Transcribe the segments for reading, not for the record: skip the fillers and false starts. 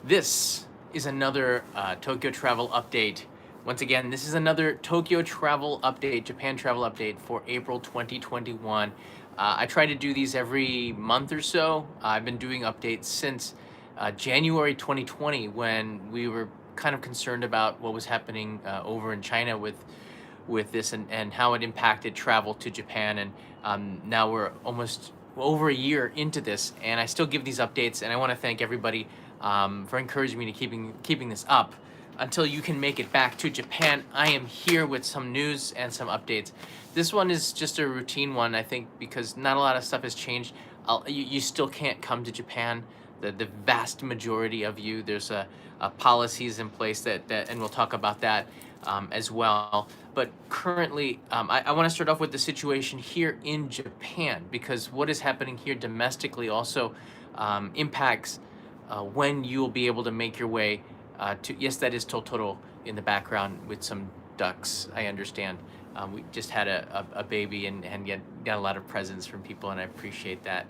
This is another Tokyo travel update. Once again, this is another Tokyo travel update, Japan travel update for April 2021. I try to do these every month or so. I've been doing updates since January 2020 when we were kind of concerned about what was happening over in China with this and how it impacted travel to Japan. And now we're almost over a year into this, and I still give these updates. And I want to thank everybody for encouraging me to keeping this up until you can make it back to Japan. I am here with some news and some updates. This one is just a routine one, I think, because not a lot of stuff has changed. You still can't come to Japan. The vast majority of you, there's policies in place that, and we'll talk about that as well. But currently, I want to start off with the situation here in Japan, because what is happening here domestically also impacts when you will be able to make your way to, yes, that is Totoro in the background with some ducks, I understand. We just had a baby and got a lot of presents from people, and I appreciate that.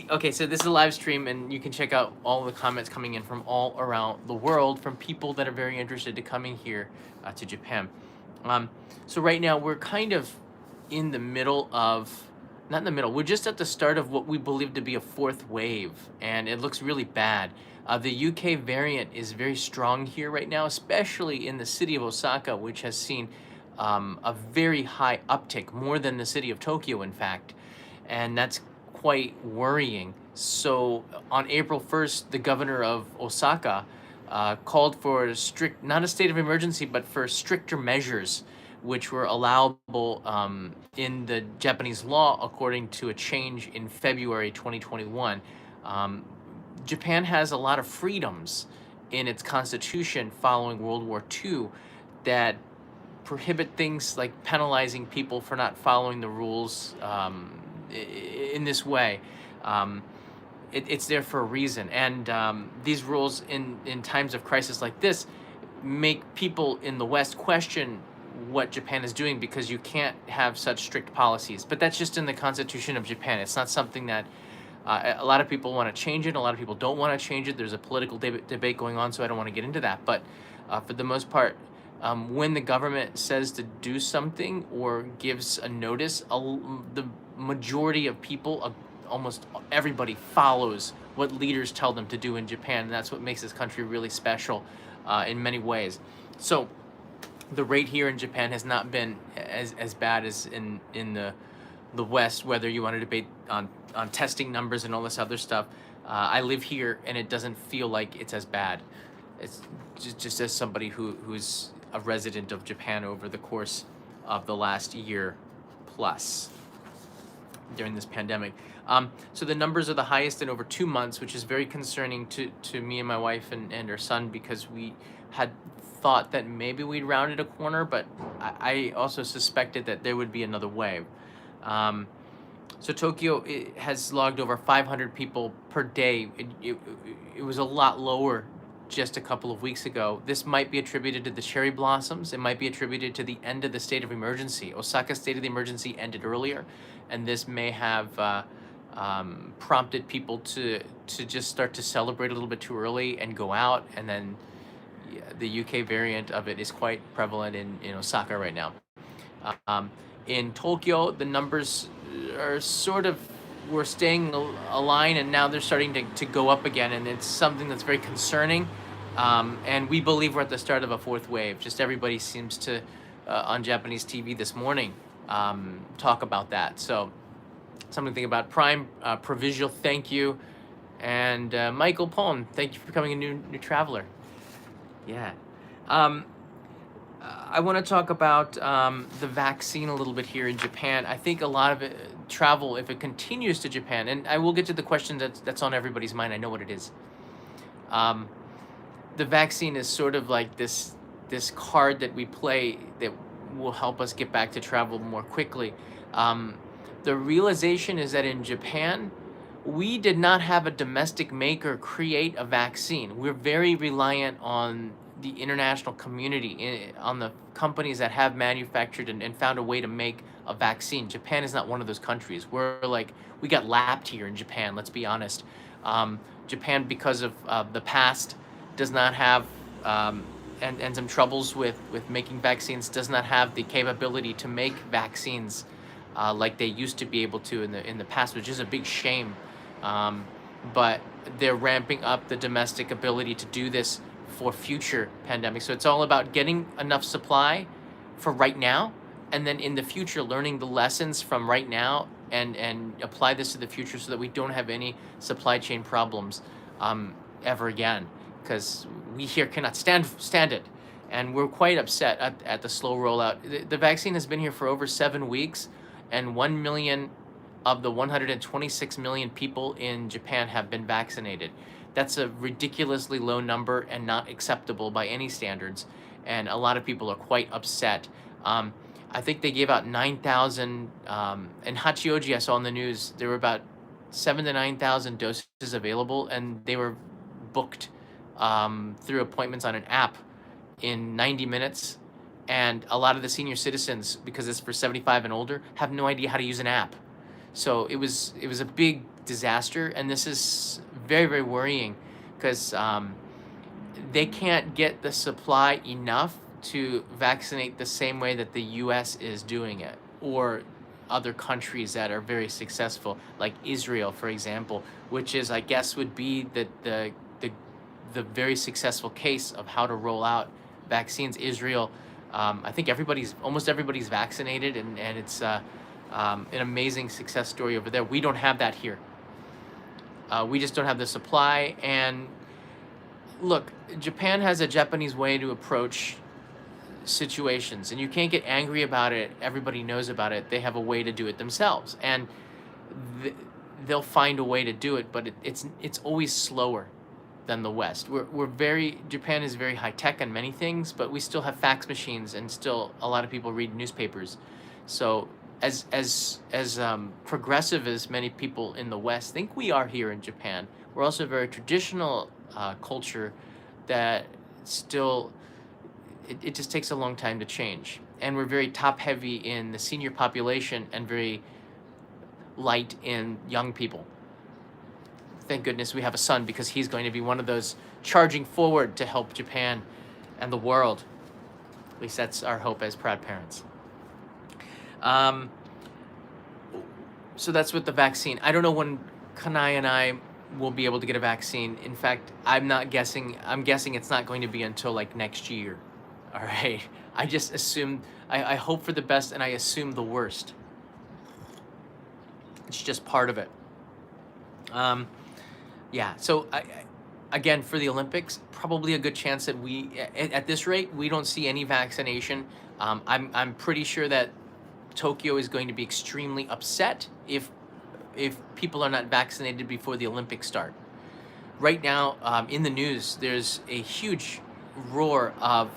Okay, so this is a live stream, and you can check out all the comments coming in from all around the world from people that are very interested in coming here to Japan. So right now we're kind of in the middle of, not in the middle, we're just at the start of what we believe to be a fourth wave, and it looks really bad. The UK variant is very strong here right now, especially in the city of Osaka, which has seen a very high uptick, more than the city of Tokyo, in fact, and that's quite worrying. So on April 1st, the governor of Osaka called for a strict, not a state of emergency, but for stricter measures, which were allowable in the Japanese law according to a change in February 2021. Japan has a lot of freedoms in its constitution following World War II that prohibit things like penalizing people for not following the rules in this way. It's there for a reason, and these rules in times of crisis like this make people in the West question what Japan is doing, because you can't have such strict policies. But that's just in the Constitution of Japan. It's not something that a lot of people want to change it. A lot of people don't want to change it. There's a political debate going on, so I don't want to get into that. But for the most part, when the government says to do something or gives a notice, the majority of people, almost everybody, follows what leaders tell them to do in Japan, and that's what makes this country really special in many ways. So the rate here in Japan has not been as bad as in the West, whether you want to debate on testing numbers and all this other stuff. I live here, and it doesn't feel like it's as bad. It's just as somebody who's a resident of Japan over the course of the last year plus during this pandemic. So the numbers are the highest in over 2 months, which is very concerning to me and my wife and our son, because we had thought that maybe we'd rounded a corner, but I also suspected that there would be another wave. So Tokyo has logged over 500 people per day. It was a lot lower just a couple of weeks ago. This might be attributed to the cherry blossoms. It might be attributed to the end of the state of emergency. Osaka's state of the emergency ended earlier, and this may have prompted people to just start to celebrate a little bit too early and go out, and then the UK variant of it is quite prevalent in Osaka right now. In Tokyo, the numbers are sort of, we're staying aligned, and now they're starting to go up again, and it's something that's very concerning. And we believe we're at the start of a fourth wave. Just everybody seems to, on Japanese TV this morning, talk about that. So something to think about. Prime Provisional, thank you. And Michael Pon, thank you for becoming a new traveler. Yeah. I want to talk about the vaccine a little bit here in Japan. I think a lot of travel, if it continues to Japan, and I will get to the question that's on everybody's mind. I know what it is. The vaccine is sort of like this card that we play that will help us get back to travel more quickly. The realization is that in Japan, we did not have a domestic maker create a vaccine. We're very reliant on the international community, on the companies that have manufactured and found a way to make a vaccine. Japan is not one of those countries. We got lapped here in Japan, let's be honest. Japan, because of the past, does not have and some troubles with making vaccines, does not have the capability to make vaccines like they used to be able to in the past, which is a big shame. Um, but they're ramping up the domestic ability to do this for future pandemics. So it's all about getting enough supply for right now, and then in the future learning the lessons from right now and apply this to the future so that we don't have any supply chain problems ever again, because we here cannot stand it, and we're quite upset at the slow rollout. The vaccine has been here for over 7 weeks, and 1 million of the 126 million people in Japan have been vaccinated. That's a ridiculously low number and not acceptable by any standards, and a lot of people are quite upset. I think they gave out 9,000, in Hachioji, I saw on the news, there were about 7 to 9,000 doses available, and they were booked through appointments on an app in 90 minutes. And a lot of the senior citizens, because it's for 75 and older, have no idea how to use an app. So it was a big disaster, and this is very, very worrying, because they can't get the supply enough to vaccinate the same way that the U.S. is doing it, or other countries that are very successful, like Israel, for example, which is, I guess, would be the very successful case of how to roll out vaccines. Israel, I think almost everybody's vaccinated, and it's an amazing success story over there. We don't have that here. We just don't have the supply. And look, Japan has a Japanese way to approach situations, and you can't get angry about it. Everybody knows about it. They have a way to do it themselves, and they'll find a way to do it, but it's always slower than the West. Japan is very high tech on many things, but we still have fax machines, and still a lot of people read newspapers. So as progressive as many people in the West think we are here in Japan, we're also a very traditional culture that still, it just takes a long time to change. And we're very top heavy in the senior population and very light in young people. Thank goodness we have a son, because he's going to be one of those charging forward to help Japan and the world. At least that's our hope as proud parents. So that's with the vaccine. I don't know when Kanai and I will be able to get a vaccine. In fact, I'm guessing it's not going to be until like next year. All right. I just assume, I hope for the best, and I assume the worst. It's just part of it. Yeah, so again, for the Olympics, probably a good chance that at this rate, we don't see any vaccination. I'm pretty sure that Tokyo is going to be extremely upset if people are not vaccinated before the Olympics start. Right now, in the news, there's a huge roar of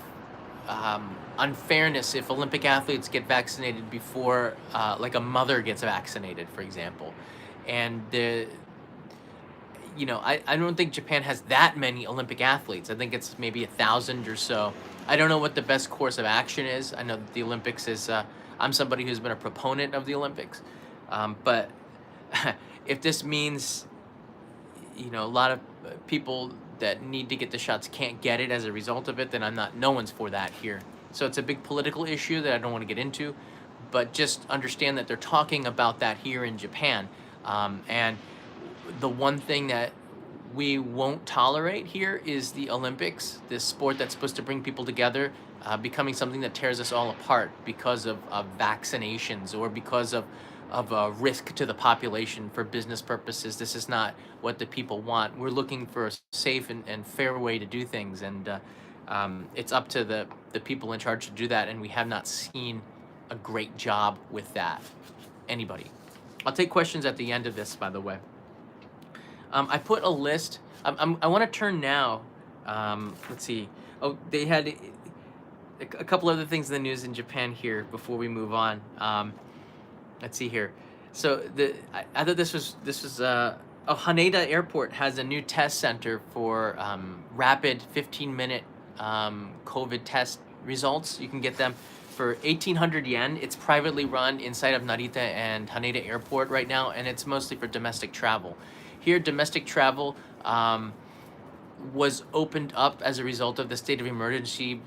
unfairness if Olympic athletes get vaccinated before, like a mother gets vaccinated, for example. And I don't think Japan has that many Olympic athletes. I think it's maybe 1,000 or so. I don't know what the best course of action is. I know that the Olympics is, I'm somebody who's been a proponent of the Olympics. But if this means, a lot of people that need to get the shots can't get it as a result of it, then no one's for that here. So it's a big political issue that I don't want to get into, but just understand that they're talking about that here in Japan. And the one thing that we won't tolerate here is the Olympics, this sport that's supposed to bring people together, becoming something that tears us all apart because of vaccinations, or because of a risk to the population for business purposes. This is not what the people want. We're looking for a safe and fair way to do things, and it's up to the people in charge to do that, and we have not seen a great job with that. Anybody? I'll take questions at the end of this, by the way. I put a list. I want to turn now. Let's see. Oh, they had a couple other things in the news in Japan here before we move on. Let's see here. So I thought this was Haneda Airport has a new test center for rapid 15-minute COVID test results. You can get them for 1,800 yen. It's privately run inside of Narita and Haneda Airport right now, and it's mostly for domestic travel. Here, domestic travel, was opened up as a result of the state of emergency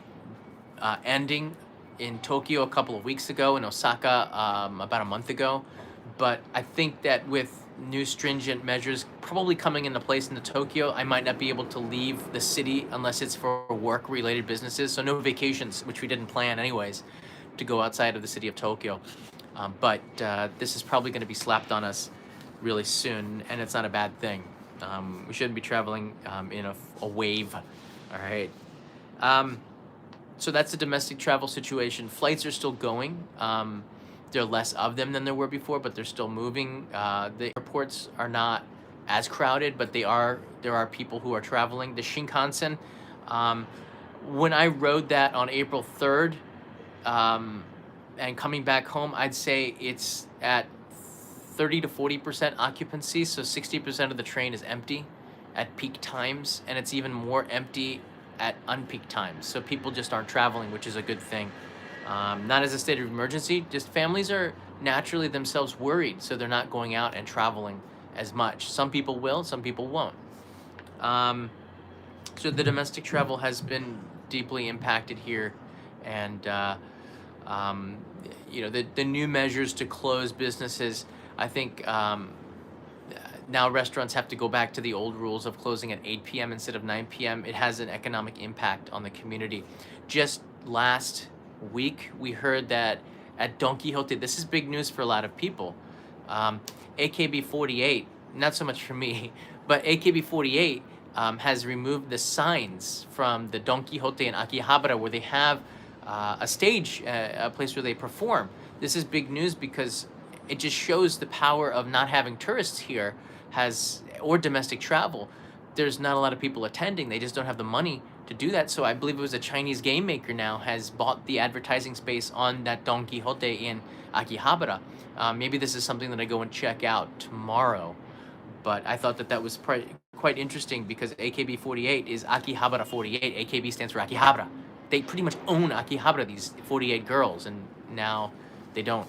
ending in Tokyo a couple of weeks ago, in Osaka about a month ago. But I think that with new stringent measures probably coming into place in Tokyo, I might not be able to leave the city unless it's for work-related businesses. So no vacations, which we didn't plan anyways, to go outside of the city of Tokyo. But this is probably going to be slapped on us really soon, and it's not a bad thing. We shouldn't be traveling in a wave. All right. So that's the domestic travel situation. Flights are still going. There are less of them than there were before, but they're still moving. The airports are not as crowded, but there are people who are traveling. The Shinkansen, when I rode that on April 3rd, and coming back home, I'd say it's at 30 to 40% occupancy. So 60% of the train is empty at peak times, and it's even more empty at unpeak times. So people just aren't traveling, which is a good thing. Not as a state of emergency, just families are naturally themselves worried, so they're not going out and traveling as much. Some people will, some people won't. So the domestic travel has been deeply impacted here, and the new measures to close businesses, I think now restaurants have to go back to the old rules of closing at 8 p.m. instead of 9 p.m. It has an economic impact on the community. Just last week, we heard that at Don Quixote, this is big news for a lot of people. AKB48, not so much for me, but AKB48 has removed the signs from the Don Quixote and Akihabara where they have a stage, a place where they perform. This is big news because it just shows the power of not having tourists here or domestic travel. There's not a lot of people attending. They just don't have the money to do that. So I believe it was a Chinese game maker now has bought the advertising space on that Don Quixote in Akihabara. Maybe this is something that I go and check out tomorrow. But I thought that was quite interesting because AKB48 is Akihabara 48. AKB stands for Akihabara. They pretty much own Akihabara, these 48 girls, and now they don't.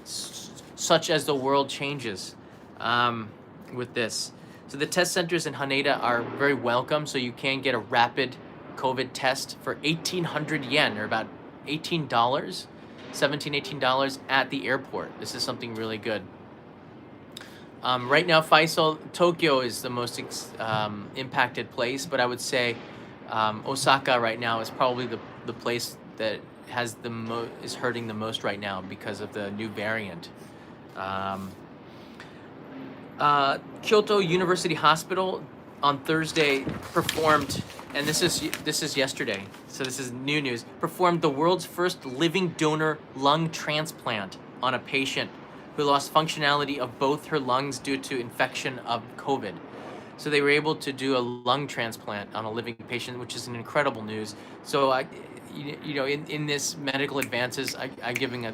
Such as the world changes with this. So the test centers in Haneda are very welcome, so you can get a rapid COVID test for 1,800 yen, or about $18, $17, $18 at the airport. This is something really good. Right now, Faisal, Tokyo is the most impacted place, but I would say Osaka right now is probably the place that has is hurting the most right now because of the new variant. Kyoto University Hospital on Thursday performed, and this is yesterday, so this is new news, performed the world's first living donor lung transplant on a patient who lost functionality of both her lungs due to infection of COVID. So they were able to do a lung transplant on a living patient, which is an incredible news. So in this medical advances, I'm giving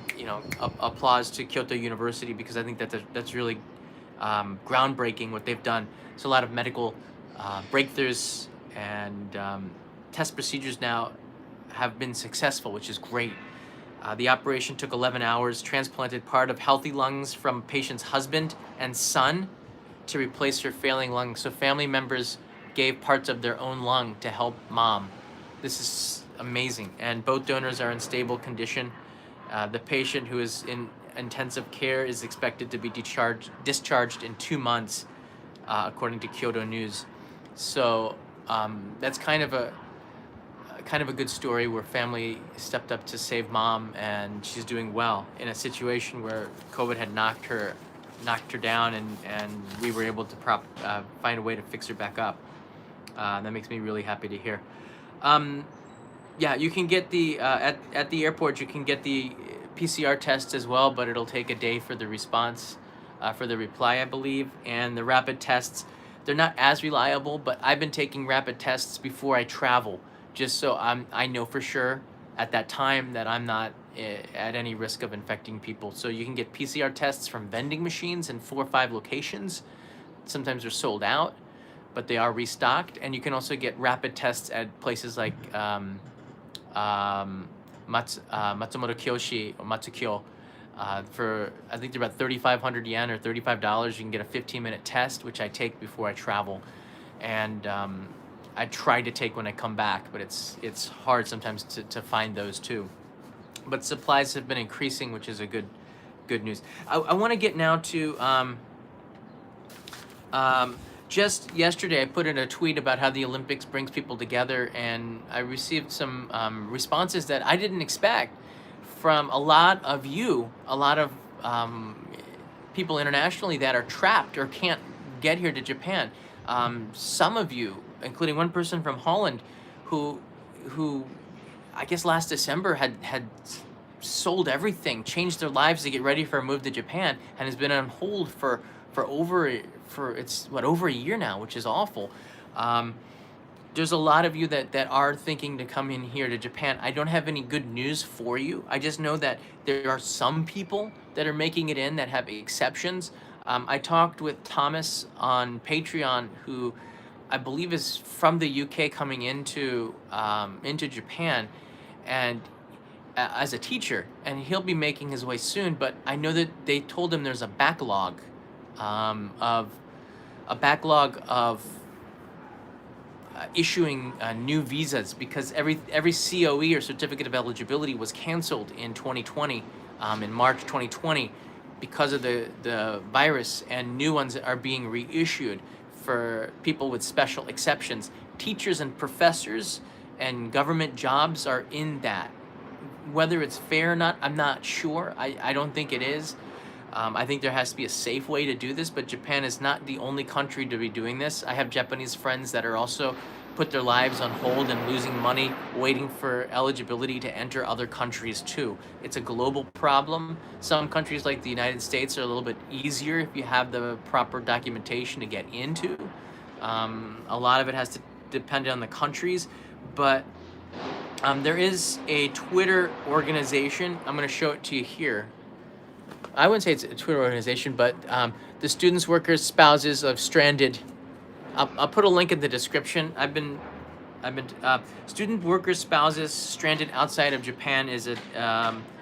applause to Kyoto University because I think that's really groundbreaking what they've done. So a lot of medical breakthroughs and test procedures now have been successful, which is great. The operation took 11 hours, transplanted part of healthy lungs from patient's husband and son to replace her failing lungs. So family members gave parts of their own lung to help mom. This is amazing. And both donors are in stable condition. The patient, who is in intensive care, is expected to be discharged in 2 months, according to Kyoto News. So that's kind of a good story where family stepped up to save mom, and she's doing well in a situation where COVID had knocked her down, and we were able to find a way to fix her back up. That makes me really happy to hear. You can get the at the airport, you can get the PCR tests as well, but it'll take a day for the response, for the reply, I believe. And the rapid tests, they're not as reliable, but I've been taking rapid tests before I travel, just so I know for sure at that time that I'm not at any risk of infecting people. So you can get PCR tests from vending machines in 4 or 5 locations. Sometimes they're sold out, but they are restocked. And you can also get rapid tests at places like Matsumoto Kyoshi or Matsukyo. For I think they're about 3,500 yen or $35. You can get a 15-minute test, which I take before I travel. And I try to take when I come back, but it's hard sometimes to find those too. But supplies have been increasing, which is a good news. I want to get now to um, just yesterday, I put in a tweet about how the Olympics brings people together, and I received some responses that I didn't expect from a lot of you, a lot of people internationally that are trapped or can't get here to Japan. Some of you, including one person from Holland, who who I guess last December had sold everything, changed their lives to get ready for a move to Japan, and has been on hold for over a year now, which is awful. Um, there's a lot of you that are thinking to come in here to Japan. I don't have any good news for you. I just know that there are some people that are making it in that have exceptions. I talked with Thomas on Patreon, who I believe is from the UK coming into Japan, and as a teacher, and he'll be making his way soon. But I know that they told him there's a backlog of issuing new visas, because every COE or certificate of eligibility was canceled in 2020, in March 2020, because of the virus, and new ones are being reissued for people with special exceptions. Teachers and professors and government jobs are in that. Whether it's fair or not, I'm not sure. I don't think it is. I think there has to be a safe way to do this, but Japan is not the only country to be doing this. I have Japanese friends that are also put their lives on hold and losing money waiting for eligibility to enter other countries too. It's a global problem. Some countries like the United States are a little bit easier if you have the proper documentation to get into. A lot of it has to depend on the countries, but there is a Twitter organization. I'm going to show it to you here. I wouldn't say it's a Twitter organization, but the students, workers, spouses of stranded. I'll put a link in the description. I've been student workers, spouses stranded outside of Japan is a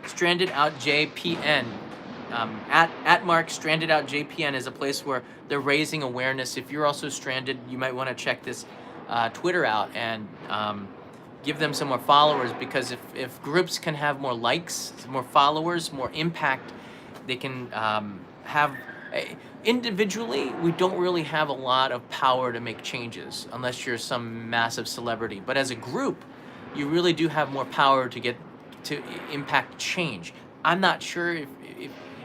stranded out JPN. At Mark stranded out JPN is a place where they're raising awareness. If you're also stranded, you might want to check this Twitter out and give them some more followers, because if groups can have more likes, more followers, more impact, they can have individually, we don't really have a lot of power to make changes unless you're some massive celebrity, but as a group you really do have more power to get to impact change. I'm not sure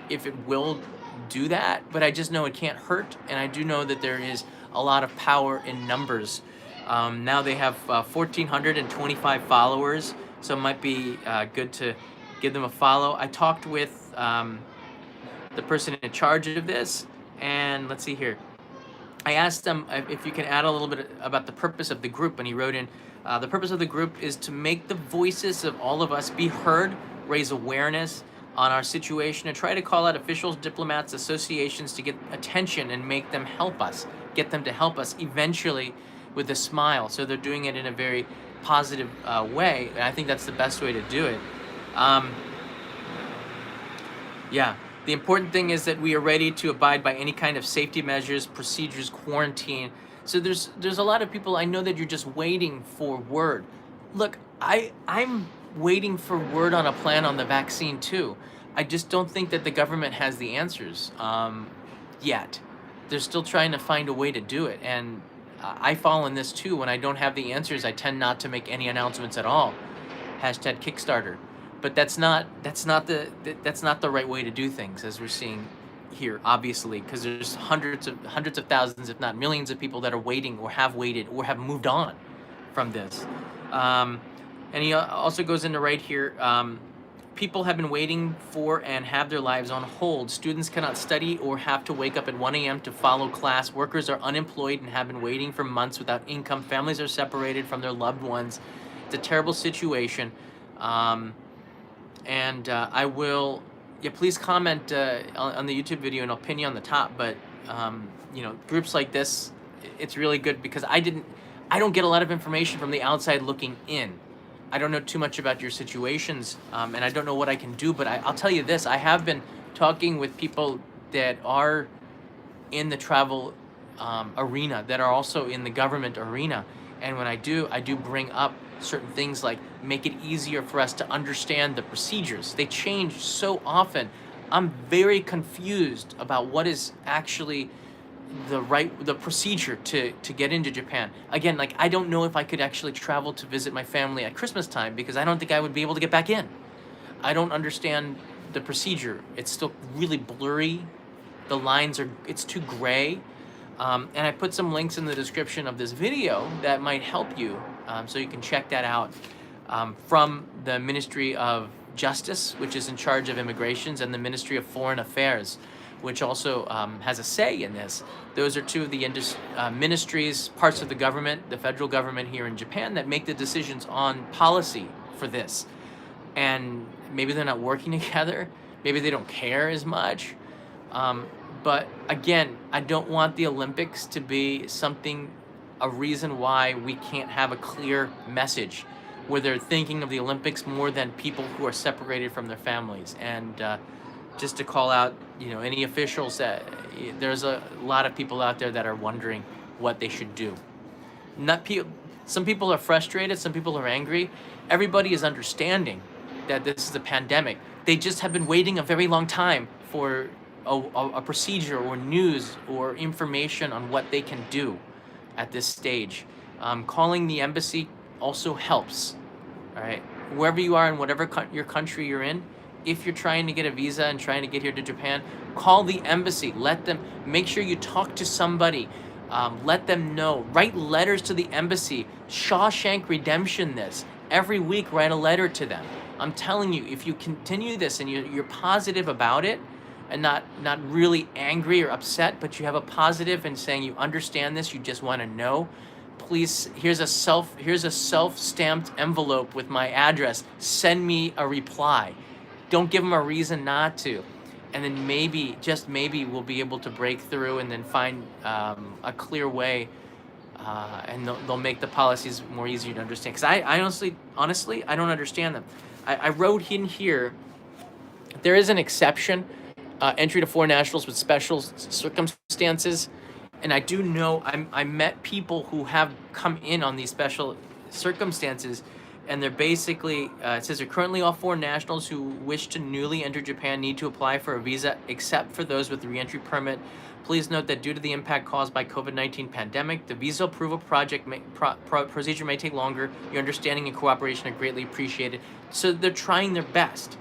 if it will do that, but I just know it can't hurt, and I do know that there is a lot of power in numbers. Now they have 1,425 followers, so it might be good to give them a follow. I talked with the person in charge of this, and let's see here. I asked them if you can add a little bit about the purpose of the group, and he wrote in, the purpose of the group is to make the voices of all of us be heard, raise awareness on our situation, and try to call out officials, diplomats, associations to get attention and make them help us, get them to help us eventually with a smile. So they're doing it in a very positive way, and I think that's the best way to do it. Yeah. The important thing is that we are ready to abide by any kind of safety measures, procedures, quarantine. So there's a lot of people, I know that you're just waiting for word. Look, I'm waiting for word on a plan on the vaccine too. I just don't think that the government has the answers yet. They're still trying to find a way to do it, and I fall in this too. When I don't have the answers, I tend not to make any announcements at all. Hashtag Kickstarter. But that's not the right way to do things, as we're seeing here, obviously, because there's hundreds of thousands, if not millions, of people that are waiting or have waited or have moved on from this. And he also goes into right here, people have been waiting for and have their lives on hold. Students cannot study or have to wake up at 1 a.m. to follow class. Workers are unemployed and have been waiting for months without income. Families are separated from their loved ones. It's a terrible situation. And I will, please comment on the YouTube video, and I'll pin you on the top. But groups like this, it's really good, because I don't get a lot of information from the outside looking in. I don't know too much about your situations, and I don't know what I can do. But I'll tell you this: I have been talking with people that are in the travel arena, that are also in the government arena, And when I do bring up certain things like make it easier for us to understand the procedures. They change so often. I'm very confused about what is actually the procedure to get into Japan. Again, like I don't know if I could actually travel to visit my family at Christmas time because I don't think I would be able to get back in. I don't understand the procedure. It's still really blurry. The lines are, it's too gray. And I put some links in the description of this video that might help you, so you can check that out, from the Ministry of Justice, which is in charge of immigrations, and the Ministry of Foreign Affairs, which also has a say in this. Those are two of the ministries, parts of the government, the federal government here in Japan, that make the decisions on policy for this. And maybe they're not working together. Maybe they don't care as much. But again, I don't want the Olympics to be a reason why we can't have a clear message where they're thinking of the Olympics more than people who are separated from their families. And just to call out, any officials, that there's a lot of people out there that are wondering what they should do. Some people are frustrated, some people are angry. Everybody is understanding that this is a pandemic. They just have been waiting a very long time for a procedure or news or information on what they can do at this stage. Calling the embassy also helps. All right, wherever you are in whatever your country you're in, if you're trying to get a visa and trying to get here to Japan, call the embassy. Make sure you talk to somebody. Let them know. Write letters to the embassy. Shawshank Redemption this. Every week, write a letter to them. I'm telling you, if you continue this and you're positive about it, and not really angry or upset, but you have a positive and saying you understand this, you just want to know, please, here's a self-stamped envelope with my address. Send me a reply. Don't give them a reason not to. And then maybe, just maybe, we'll be able to break through and then find a clear way, and they'll make the policies more easier to understand. Because I honestly, I don't understand them. I wrote in here, there is an exception, entry to foreign nationals with special circumstances. And I do know, I met people who have come in on these special circumstances, and they're basically, it says, currently all foreign nationals who wish to newly enter Japan need to apply for a visa, except for those with re-entry permit. Please note that due to the impact caused by COVID-19 pandemic, the visa approval procedure may take longer. Your understanding and cooperation are greatly appreciated. So they're trying their best.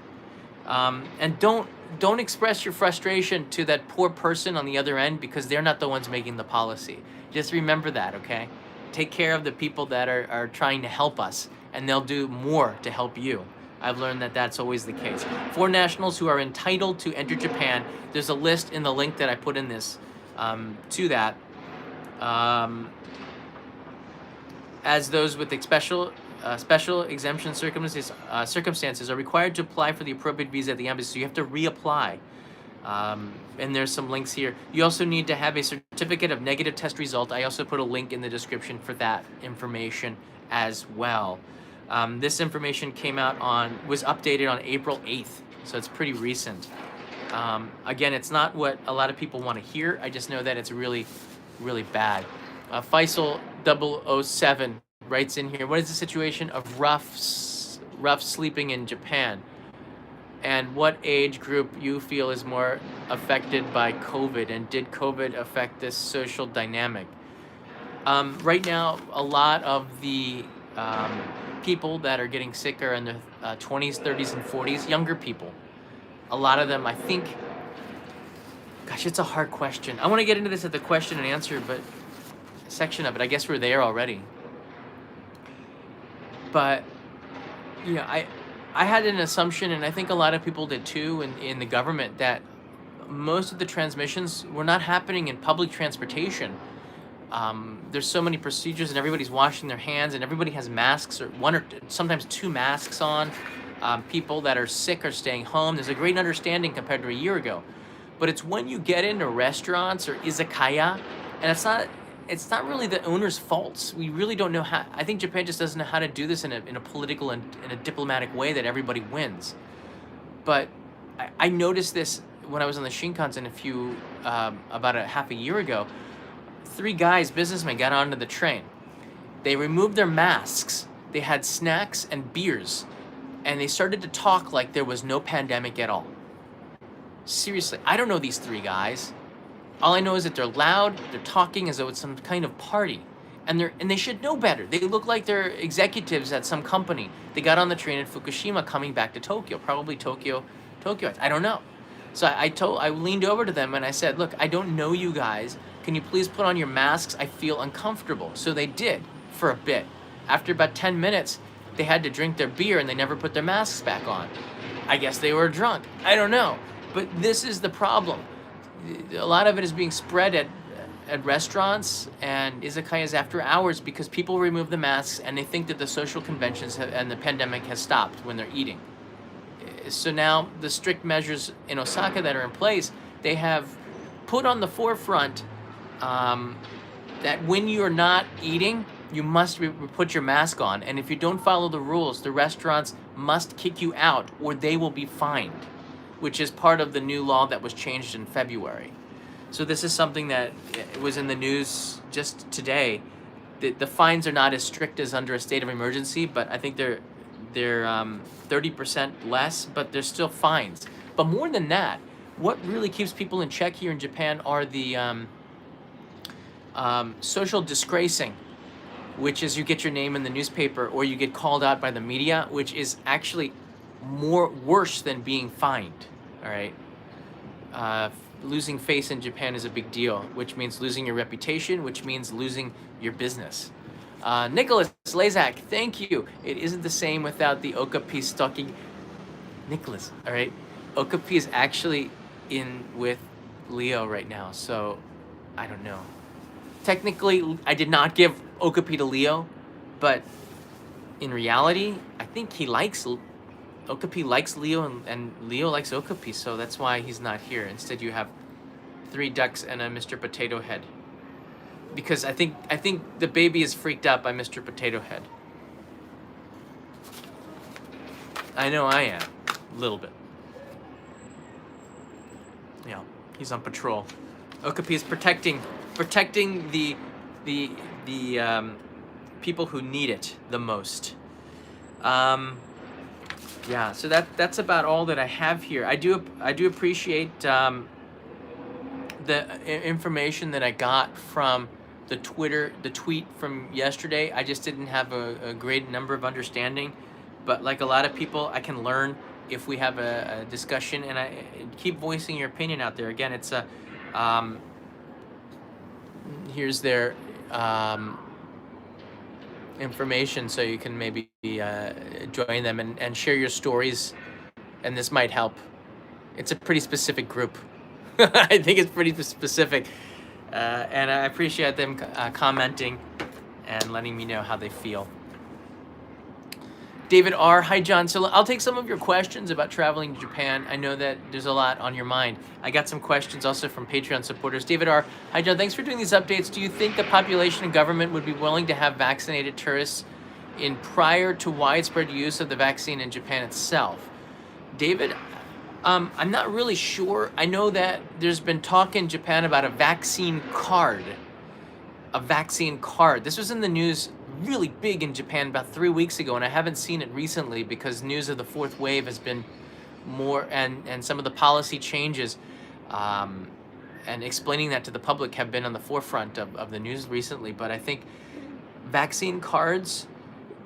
And don't express your frustration to that poor person on the other end, because they're not the ones making the policy. Just remember that, okay? Take care of the people that are trying to help us, and they'll do more to help you. I've learned that that's always the case. For nationals who are entitled to enter Japan, there's a list in the link that I put in this, to that. As those with special exemption circumstances are required to apply for the appropriate visa at the embassy. So you have to reapply. And there's some links here. You also need to have a certificate of negative test result. I also put a link in the description for that information as well. This information was updated on April 8th, so it's pretty recent. Again, it's not what a lot of people want to hear. I just know that it's really, really bad. Faisal 007 writes in here, what is the situation of rough sleeping in Japan? And what age group you feel is more affected by COVID? And did COVID affect this social dynamic? Right now, a lot of the people that are getting sick are in their 20s, 30s, and 40s, younger people. A lot of them, I think, gosh, it's a hard question. I want to get into this at the question and answer section of it. I guess we're there already. But, I had an assumption, and I think a lot of people did too in the government, that most of the transmissions were not happening in public transportation. There's so many procedures, and everybody's washing their hands, and everybody has masks, or one or sometimes two masks on. People that are sick are staying home. There's a great understanding compared to a year ago. But it's when you get into restaurants or izakaya, and it's not really the owner's faults. We really don't know how. I think Japan just doesn't know how to do this in a political and in a diplomatic way that everybody wins. But I noticed this when I was on the Shinkansen about half a year ago. 3 guys, businessmen, got onto the train, They removed their masks. They had snacks and beers, and they started to talk like there was no pandemic at all. Seriously, I don't know these three guys. All I know is that they're loud, they're talking as though it's some kind of party. And they should know better. They look like they're executives at some company. They got on the train in Fukushima coming back to Tokyo, probably Tokyo. I don't know. So I leaned over to them and I said, "Look, I don't know you guys. Can you please put on your masks? I feel uncomfortable." So they did for a bit. After about 10 minutes, they had to drink their beer and they never put their masks back on. I guess they were drunk. I don't know. But this is the problem. A lot of it is being spread at restaurants and izakayas after hours because people remove the masks and they think that the social conventions and the pandemic has stopped when they're eating. So now the strict measures in Osaka that are in place, they have put on the forefront that when you're not eating, you must put your mask on. And if you don't follow the rules, the restaurants must kick you out or they will be fined, which is part of the new law that was changed in February. So this is something that was in the news just today. The fines are not as strict as under a state of emergency, but I think they're 30% less, but they're still fines. But more than that, what really keeps people in check here in Japan are the social disgracing, which is you get your name in the newspaper or you get called out by the media, which is actually worse than being fined. All right. Losing face in Japan is a big deal, which means losing your reputation, which means losing your business. Nicholas Lazak, thank you. It isn't the same without the Okapi stalking. Nicholas, all right. Okapi is actually in with Leo right now, so I don't know. Technically, I did not give Okapi to Leo, but in reality, I think Okapi likes Leo and Leo likes Okapi, so that's why he's not here. Instead, you have 3 ducks and a Mr. Potato Head. Because I think the baby is freaked out by Mr. Potato Head. I know I am, a little bit. Yeah, he's on patrol. Okapi is protecting the people who need it the most. Yeah, so that's about all that I have here. I do appreciate the information that I got from the tweet from yesterday. I just didn't have a great number of understanding, but like a lot of people, I can learn if we have a discussion, and I keep voicing your opinion out there. Again, it's here's their information, so you can maybe join them and share your stories, and this might help. It's a pretty specific group. I think it's pretty specific, and I appreciate them commenting and letting me know how they feel. David R. Hi, John. So I'll take some of your questions about traveling to Japan. I know that there's a lot on your mind. I got some questions also from Patreon supporters. David R. Hi, John. Thanks for doing these updates. Do you think the population and government would be willing to have vaccinated tourists in prior to widespread use of the vaccine in Japan itself? David, I'm not really sure. I know that there's been talk in Japan about a vaccine card. A vaccine card. This was in the news really big in Japan about 3 weeks ago, and I haven't seen it recently because news of the 4th wave has been more, and some of the policy changes and explaining that to the public have been on the forefront of the news recently. But I think vaccine cards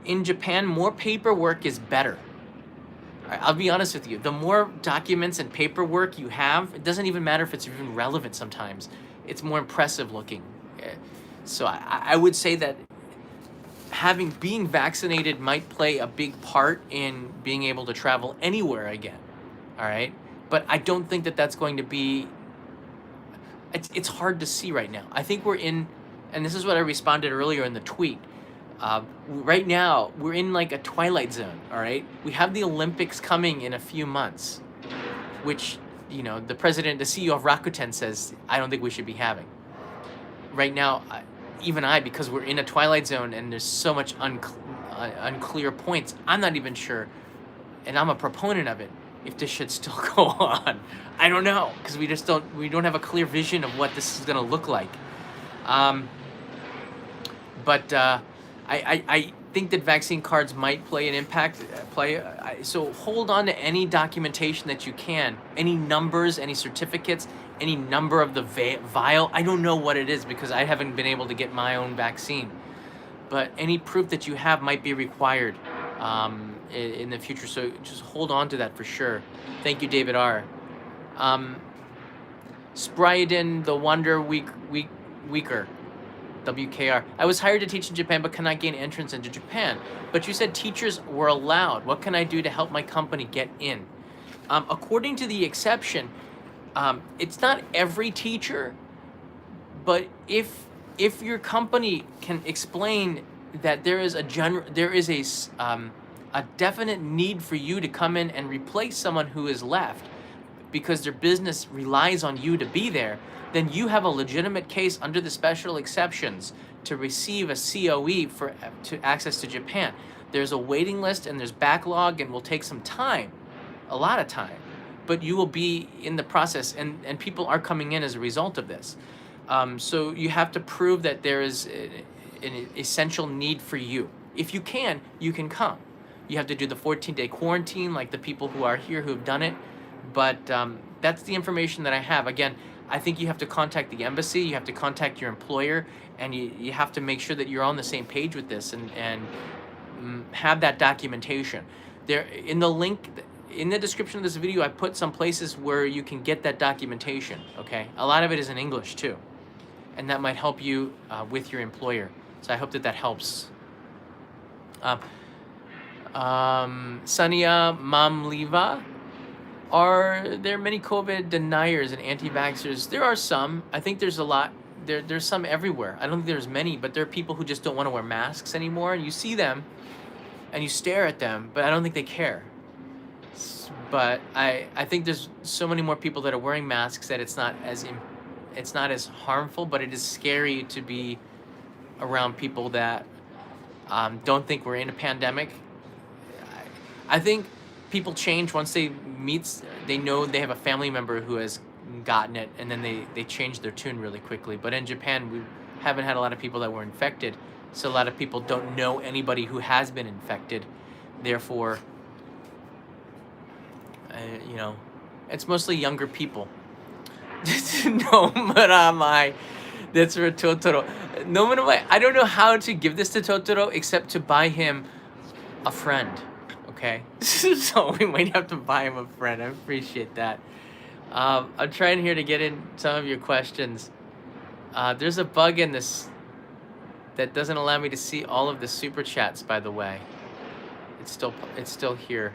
in Japan, more paperwork is better. I'll be honest with you. The more documents and paperwork you have, it doesn't even matter if it's even relevant sometimes. It's more impressive looking. So I would say that being vaccinated might play a big part in being able to travel anywhere again. All right. But I don't think that that's going to be, it's hard to see right now. I think we're in, and this is what I responded earlier in the tweet. Right now, we're in like a twilight zone, all right? We have the Olympics coming in a few months, which, the CEO of Rakuten says, I don't think we should be having. Right now, even because we're in a twilight zone and there's so much unclear points, I'm not even sure, and I'm a proponent of it, if this should still go on. I don't know, because we don't have a clear vision of what this is going to look like. But I think that vaccine cards might play an impact. So hold on to any documentation that you can, any numbers, any certificates, any number of the vial. I don't know what it is because I haven't been able to get my own vaccine, but any proof that you have might be required in the future. So just hold on to that for sure. Thank you, David R. Spriden the Wonder Weaker. WKR. I was hired to teach in Japan but cannot gain entrance into Japan. But you said teachers were allowed. What can I do to help my company get in? According to the exception, it's not every teacher, but if your company can explain that there is a definite need for you to come in and replace someone who is left because their business relies on you to be there, then you have a legitimate case under the special exceptions to receive a COE to access to Japan. There's a waiting list and there's backlog and will take some time, a lot of time, but you will be in the process and people are coming in as a result of this. So you have to prove that there is an essential need for you. If you can come. You have to do the 14-day quarantine like the people who are here who have done it, but that's the information that I have. Again, I think you have to contact the embassy, you have to contact your employer, and you have to make sure that you're on the same page with this and have that documentation. There, in the link, in the description of this video, I put some places where you can get that documentation, okay? A lot of it is in English too, and that might help you with your employer. So I hope that helps. Sania Mamliva. Are there many COVID deniers and anti-vaxxers? There are some. I think there's a lot. There's some everywhere. I don't think there's many, but there are people who just don't want to wear masks anymore. And you see them, and you stare at them, but I don't think they care. But I think there's so many more people that are wearing masks that it's not as harmful, but it is scary to be around people that don't think we're in a pandemic. I think people change once they know they have a family member who has gotten it, and then they change their tune really quickly. But in Japan, we haven't had a lot of people that were infected, so a lot of people don't know anybody who has been infected. Therefore, it's mostly younger people. No, but that's for Totoro. No, I don't know how to give this to Totoro except to buy him a friend. Okay, so we might have to buy him a friend. I appreciate that. I'm trying here to get in some of your questions. There's a bug in this that doesn't allow me to see all of the super chats, by the way. It's still here,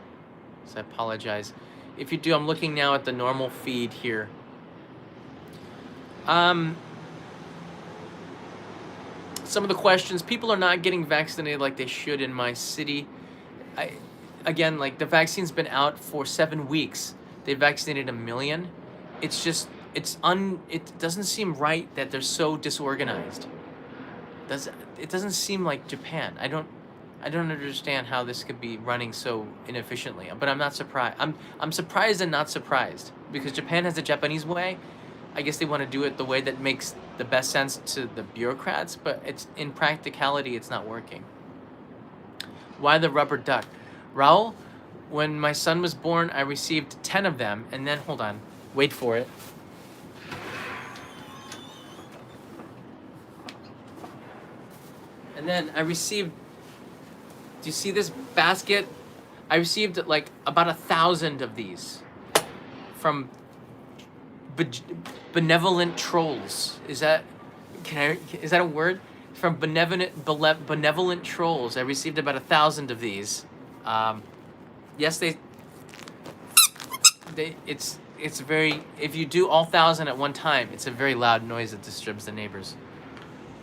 so I apologize. If you do, I'm looking now at the normal feed here. Some of the questions, people are not getting vaccinated like they should in my city. Again, like the vaccine's been out for 7 weeks. They vaccinated 1 million. It's just, it doesn't seem right that they're so disorganized. It doesn't seem like Japan. I don't understand how this could be running so inefficiently, but I'm not surprised. I'm surprised and not surprised because Japan has the Japanese way. I guess they want to do it the way that makes the best sense to the bureaucrats, but in practicality, it's not working. Why the rubber duck? Raul, when my son was born, I received 10 of them, and then, hold on, wait for it. And then I received, do you see this basket? I received like about 1,000 of these from benevolent trolls. Is that a word? From benevolent trolls. I received about 1,000 of these. Yes, it's very, if you do all 1,000 at one time, it's a very loud noise that disturbs the neighbors.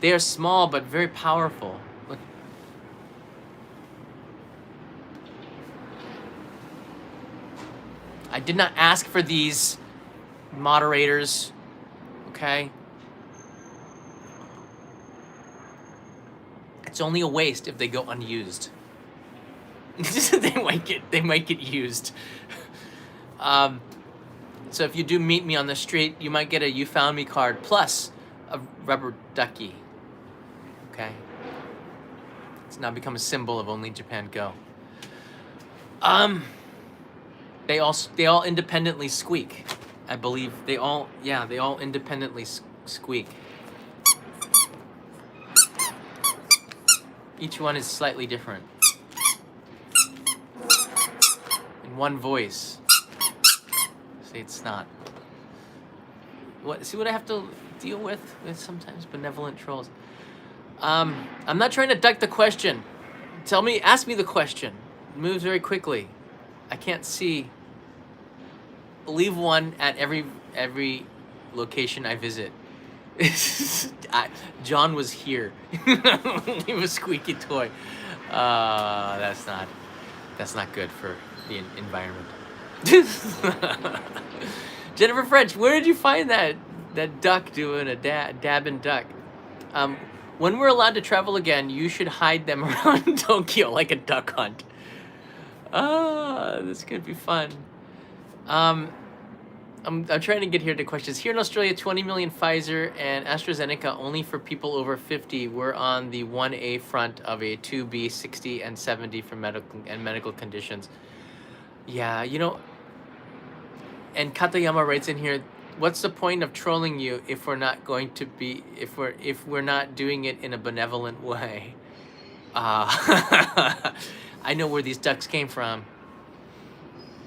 They are small but very powerful. Look. I did not ask for these, moderators, okay? It's only a waste if they go unused. they might get used. So if you do meet me on the street, you might get a "You Found Me" card plus a rubber ducky. Okay. It's now become a symbol of only Japan Go. Um, they all independently squeak. I believe they all independently squeak. Each one is slightly different. In one voice. See, it's not. See what I have to deal with sometimes benevolent trolls. I'm not trying to duck the question. Ask me the question. It moves very quickly. I can't see. Leave one at every location I visit. John was here. Leave a squeaky toy. That's not good for the environment. Jennifer French, where did you find that duck doing a dab and duck? When we're allowed to travel again, you should hide them around Tokyo like a duck hunt. This could be fun. I'm trying to get here to questions. Here in Australia, 20 million Pfizer and AstraZeneca only for people over 50. We're on the 1A front of a 2B, 60 and 70 for medical conditions. Yeah, and Katayama writes in here, what's the point of trolling you if we're not going to be if we're not doing it in a benevolent way? I know where these ducks came from.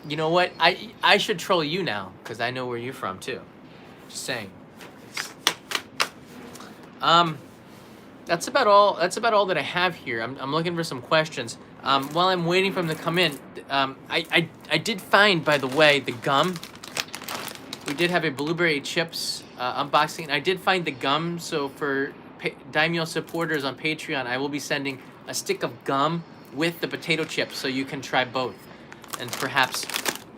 You know what? I should troll you now because I know where you're from too. Just saying. That's about all that I have here. I'm looking for some questions. While I'm waiting for them to come in, I did find, by the way, the gum. We did have a blueberry chips unboxing, and I did find the gum. So for Daimyo supporters on Patreon, I will be sending a stick of gum with the potato chips, so you can try both, and perhaps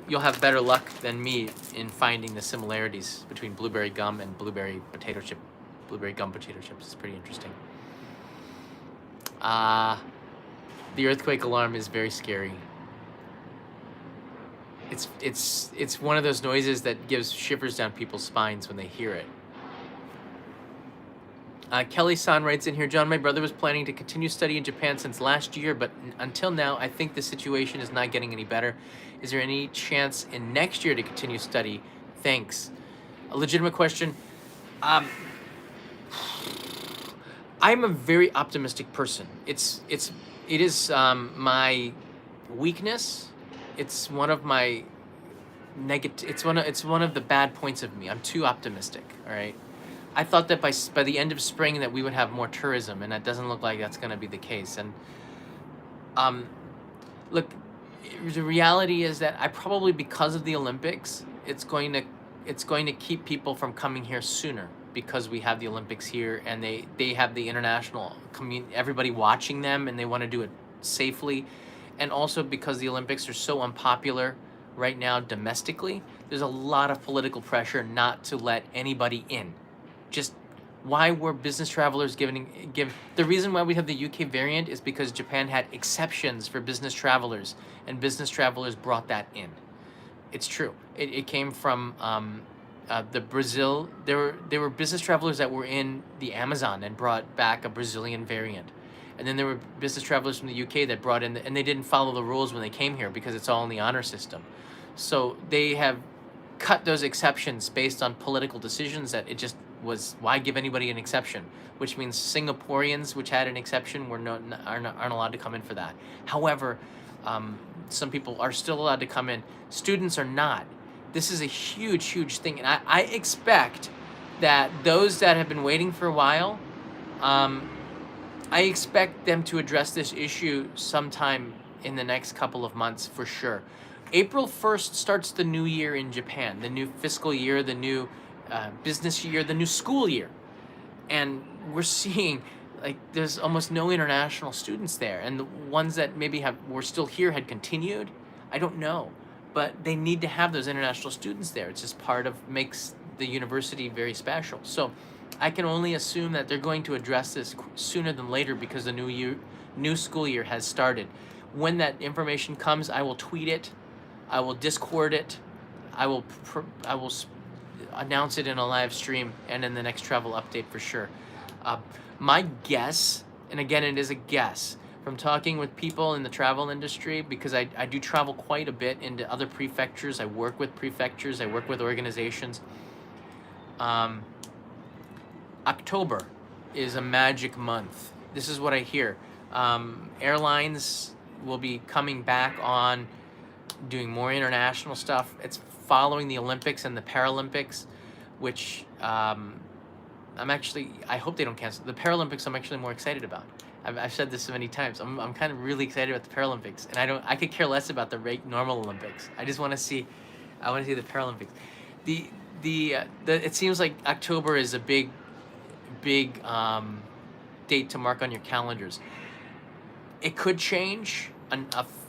you'll have better luck than me in finding the similarities between blueberry gum and blueberry gum potato chips. It's pretty interesting. The earthquake alarm is very scary. It's one of those noises that gives shivers down people's spines when they hear it. Kelly-san writes in here, John, my brother was planning to continue study in Japan since last year, but until now, I think the situation is not getting any better. Is there any chance in next year to continue study? Thanks. A legitimate question. I'm a very optimistic person. It is my weakness. It's one of my it's one of the bad points of me. I'm too optimistic. All right. I thought that by the end of spring that we would have more tourism, and that doesn't look like that's going to be the case. And look, the reality is that I probably, because of the Olympics, it's going to keep people from coming here sooner, because we have the Olympics here, and they have the international everybody watching them, and they want to do it safely. And also because the Olympics are so unpopular right now domestically, there's a lot of political pressure not to let anybody in. Just why were business travelers the reason why we have the UK variant is because Japan had exceptions for business travelers, and business travelers brought that in. It's true. It came from the Brazil. There were business travelers that were in the Amazon and brought back a Brazilian variant. And then there were business travelers from the UK that brought in, and they didn't follow the rules when they came here because it's all in the honor system. So they have cut those exceptions based on political decisions that it just was, why give anybody an exception? Which means Singaporeans, which had an exception, aren't allowed to come in for that. However, some people are still allowed to come in. Students are not. This is a huge, huge thing. And I expect that those that have been waiting for a while, I expect them to address this issue sometime in the next couple of months for sure. April 1st starts the new year in Japan, the new fiscal year, the new business year, the new school year. And we're seeing, like, there's almost no international students there. And the ones that maybe were still here had continued. I don't know. But they need to have those international students there. It's just makes the university very special. So I can only assume that they're going to address this sooner than later because the new school year has started. When that information comes, I will tweet it, I will Discord it, I will announce it in a live stream and in the next travel update for sure. My guess, and again it is a guess, from talking with people in the travel industry, because I do travel quite a bit into other prefectures. I work with prefectures, I work with organizations. Um, October is a magic month. This is what I hear. Airlines will be coming back on doing more international stuff. It's following the Olympics and the Paralympics, which I hope they don't cancel. The Paralympics I'm actually more excited about. I've said this so many times. I'm kind of really excited about the Paralympics, and I could care less about the normal Olympics. I just want to see, I want to see the Paralympics. It seems like October is a big date to mark on your calendars. It could change.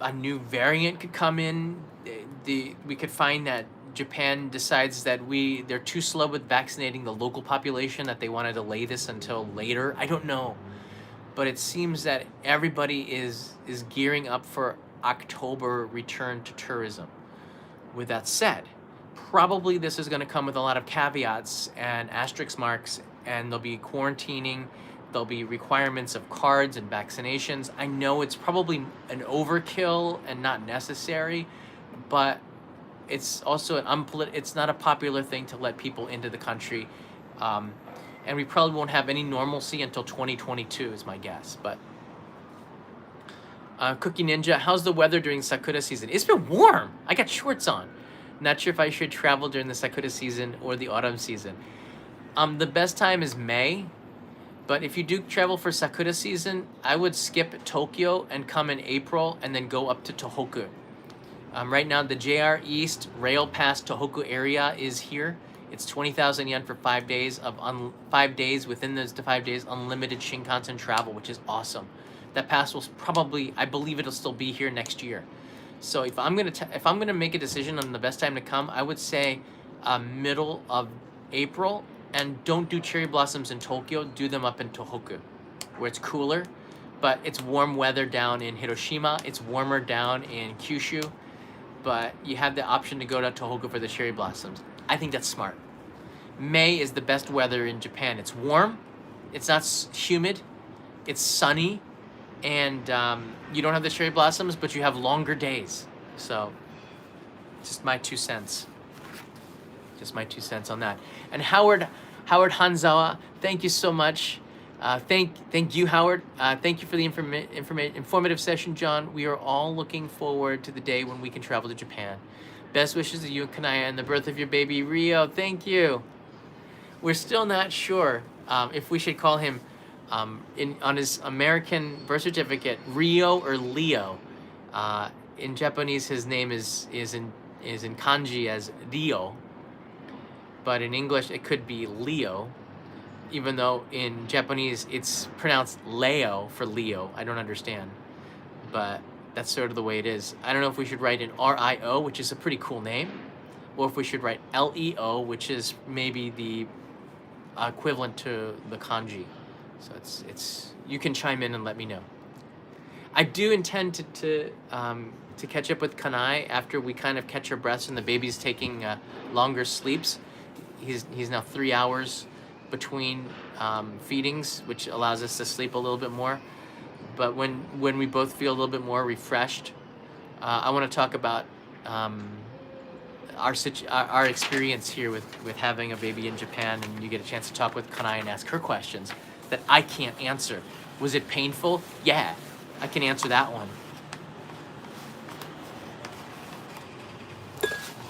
A new variant could come in. We could find that Japan decides that they're too slow with vaccinating the local population, that they want to delay this until later. I don't know, but it seems that everybody is gearing up for October return to tourism. With that said, probably this is going to come with a lot of caveats and asterisk marks, and there'll be quarantining, there'll be requirements of cards and vaccinations. I know it's probably an overkill and not necessary, but it's also it's not a popular thing to let people into the country, and we probably won't have any normalcy until 2022 is my guess. But Cookie Ninja, how's the weather during Sakura season? It's been warm. I got shorts on. Not sure if I should travel during the Sakura season or the autumn season. The best time is May, but if you do travel for Sakura season, I would skip Tokyo and come in April and then go up to Tohoku. Right now, the JR East Rail Pass Tohoku area is here. It's 20,000 yen for 5 days of 5 days. Within those 5 days, unlimited Shinkansen travel, which is awesome. That pass will probably, I believe it'll still be here next year. So if I'm gonna make a decision on the best time to come, I would say middle of April, and don't do cherry blossoms in Tokyo. Do them up in Tohoku, where it's cooler, but it's warm weather down in Hiroshima. It's warmer down in Kyushu, but you have the option to go to Tohoku for the cherry blossoms. I think that's smart. May is the best weather in Japan. It's warm, it's not humid, it's sunny, and you don't have the cherry blossoms, but you have longer days. So, just my 2 cents. Just my 2 cents on that. And Howard Hanzawa, thank you so much. Thank you, Howard. Thank you for the informative session, John. We are all looking forward to the day when we can travel to Japan. Best wishes to you and Kanaya and the birth of your baby, Rio. Thank you. We're still not sure if we should call him, on his American birth certificate, Rio or Leo. In Japanese, his name is in kanji as Rio, but in English it could be Leo, even though in Japanese it's pronounced Leo for Leo. I don't understand, but that's sort of the way it is. I don't know if we should write an R-I-O, which is a pretty cool name, or if we should write L-E-O, which is maybe the equivalent to the kanji. So it's you can chime in and let me know. I do intend to catch up with Kanai after we kind of catch our breaths and the baby's taking longer sleeps. He's now 3 hours between feedings, which allows us to sleep a little bit more. But when we both feel a little bit more refreshed, I want to talk about our experience here with having a baby in Japan, and you get a chance to talk with Kanai and ask her questions that I can't answer. Was it painful? Yeah, I can answer that one.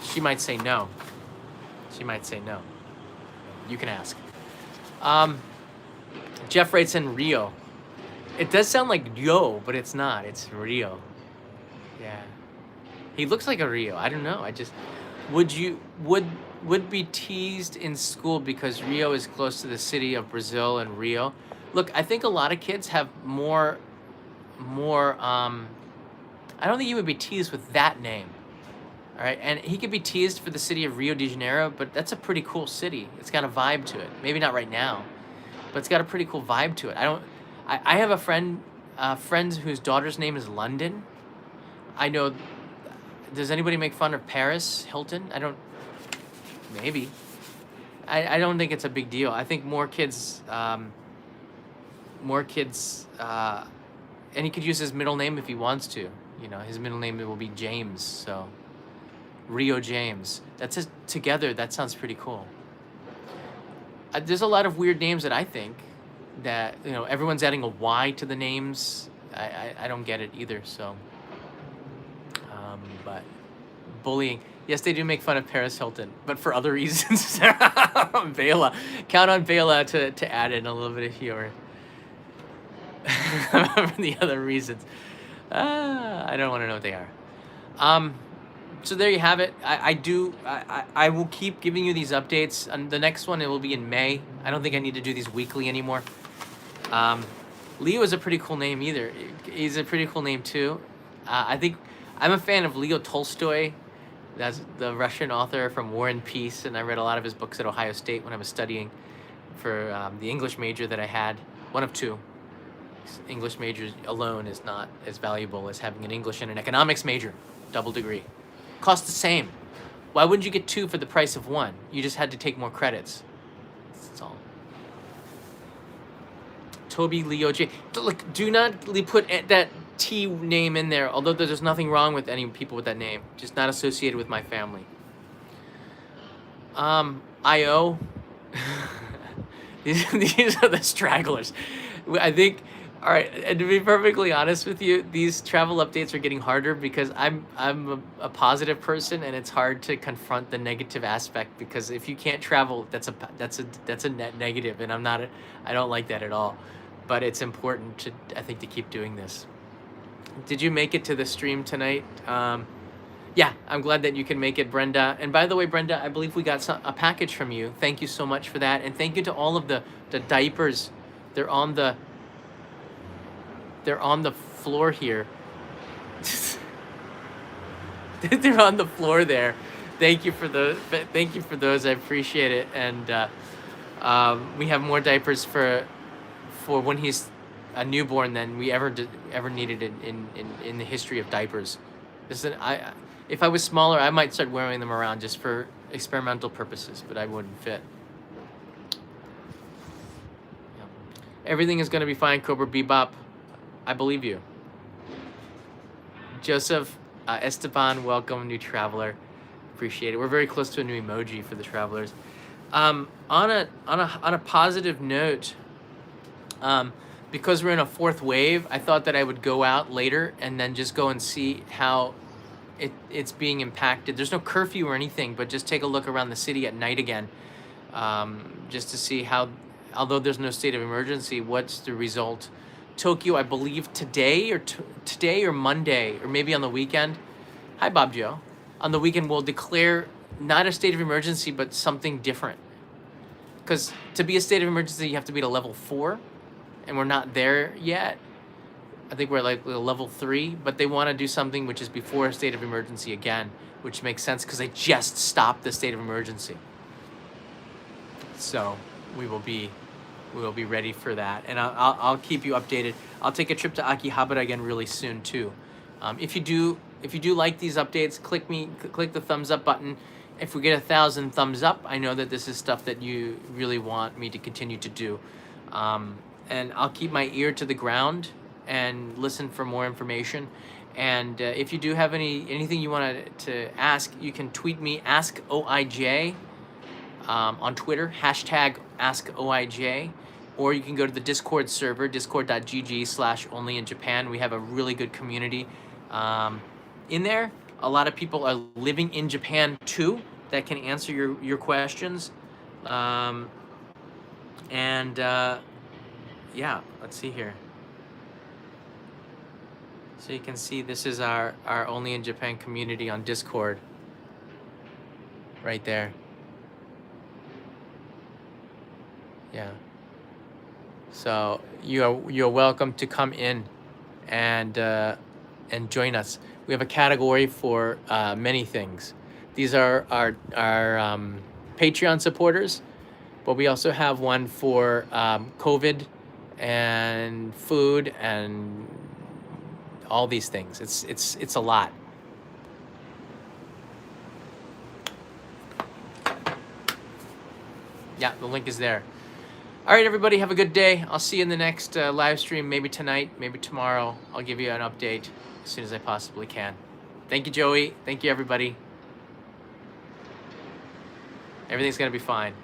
She might say no. She might say no. You can ask. Jeff writes in Rio. It does sound like Rio, but it's not. It's Rio. Yeah. He looks like a Rio. I don't know. I just would be teased in school because Rio is close to the city of Brazil and Rio. Look, I think a lot of kids have more I don't think he would be teased with that name. All right, and he could be teased for the city of Rio de Janeiro, but that's a pretty cool city. It's got a vibe to it. Maybe not right now, but it's got a pretty cool vibe to it. I have a friend whose daughter's name is London. I know. Does anybody make fun of Paris Hilton? Maybe. I don't think it's a big deal. I think more kids and he could use his middle name if he wants to. You know, his middle name will be James. So Rio James. That's just together. That sounds pretty cool. There's a lot of weird names that I think that, you know, everyone's adding a Y to the names. I don't get it either. So, but bullying. Yes, they do make fun of Paris Hilton, but for other reasons. Vela. Count on Vela to add in a little bit of humor. For the other reasons. I don't want to know what they are. So there you have it. I will keep giving you these updates. And the next one, it will be in May. I don't think I need to do these weekly anymore. Leo is a pretty cool name either. He's a pretty cool name too. I think I'm a fan of Leo Tolstoy. That's the Russian author from War and Peace, and I read a lot of his books at Ohio State when I was studying for the English major that I had. One of two. English majors alone is not as valuable as having an English and an economics major, double degree. Cost the same. Why wouldn't you get two for the price of one? You just had to take more credits. That's all. Toby Leo J. Look, do not put that T name in there, although there's nothing wrong with any people with that name. Just not associated with my family. IO. These are the stragglers. I think, all right, and to be perfectly honest with you, these travel updates are getting harder because I'm a positive person, and it's hard to confront the negative aspect, because if you can't travel, that's a net negative, and I don't like that at all. But it's important to, I think, to keep doing this. Did you make it to the stream tonight? Yeah, I'm glad that you can make it, Brenda. And by the way, Brenda, I believe we got a package from you. Thank you so much for that, and thank you to all of the diapers. They're on the floor here. They're on the floor there. Thank you for those. I appreciate it. And we have more diapers for when he's a newborn than we ever needed in the history of diapers. If I was smaller, I might start wearing them around just for experimental purposes, but I wouldn't fit. Yeah. Everything is going to be fine, Cobra Bebop. I believe you. Joseph Esteban, welcome, new traveler. Appreciate it. We're very close to a new emoji for the travelers. On a positive note, because we're in a fourth wave, I thought that I would go out later and then just go and see how it's being impacted. There's no curfew or anything, but just take a look around the city at night again, just to see how, although there's no state of emergency, what's the result. Tokyo, I believe today or Monday, or maybe on the weekend. Hi, Bob Joe. On the weekend, we'll declare not a state of emergency, but something different. Because to be a state of emergency, you have to be at a level 4, and we're not there yet. I think we're like level 3, but they want to do something which is before a state of emergency again, which makes sense because they just stopped the state of emergency. So we will be ready for that, and I'll keep you updated. I'll take a trip to Akihabara again really soon too. If you do like these updates, click the thumbs up button. If we get 1,000 thumbs up, I know that this is stuff that you really want me to continue to do, and I'll keep my ear to the ground and listen for more information. And if you do have anything you want to ask, you can tweet me, Ask OIJ, on Twitter, #AskOIJ, or you can go to the Discord server, discord.gg/onlyinjapan. We have a really good community in there. A lot of people are living in Japan too that can answer your questions. Yeah, let's see here. So you can see this is our Only in Japan community on Discord. Right there. Yeah. So you're welcome to come in and join us. We have a category for many things. These are our Patreon supporters, but we also have one for COVID and food and all these things. It's a lot. Yeah, the link is there. All right, everybody, have a good day. I'll see you in the next live stream, maybe tonight, maybe tomorrow. I'll give you an update as soon as I possibly can. Thank you, Joey. Thank you, everybody. Everything's going to be fine.